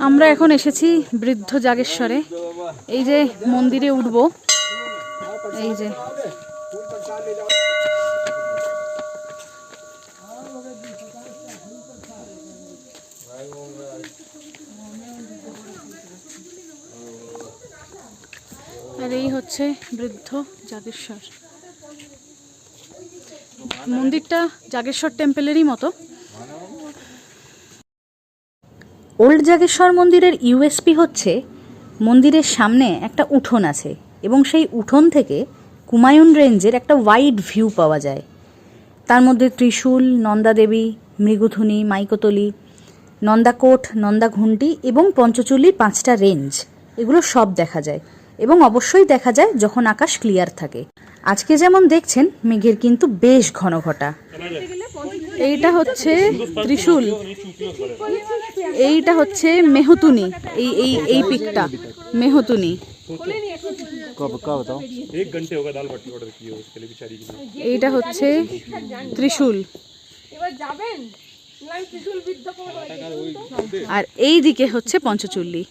আমরা এখন এসেছি বৃদ্ধ জাগেশ্বরে। এই যে মন্দিরে উঠবো, এই যে আর এই হচ্ছে বৃদ্ধ জাগেশ্বর মন্দিরটা। জাগেশ্বর টেম্পলেরই মতো। ওল্ড জাগেশ্বর মন্দিরের ইউএসপি হচ্ছে মন্দিরের সামনে একটা উঠোন আছে এবং সেই উঠোন থেকে কুমায়ুন রেঞ্জের একটা ওয়াইড ভিউ পাওয়া যায়। তার মধ্যে ত্রিশূল, নন্দাদেবী, মৃগধুনী, মাইকতলি, নন্দাকোট, নন্দাঘুন্টি এবং পঞ্চচল্লির 5টা রেঞ্জ, এগুলো সব দেখা যায়। এবং অবশ্যই দেখা যায় যখন আকাশ ক্লিয়ার থাকে। আজকে যেমন দেখছেন মেঘের কিন্তু বেশ ঘন ঘটা। এইটা হচ্ছে ত্রিশূল, এইটা হচ্ছে মেহতুনি। এই এই এই পিকটা মেহতুনি। এইটা হচ্ছে ত্রিশূল। আর এই দিকে হচ্ছে পঞ্চচল্লি।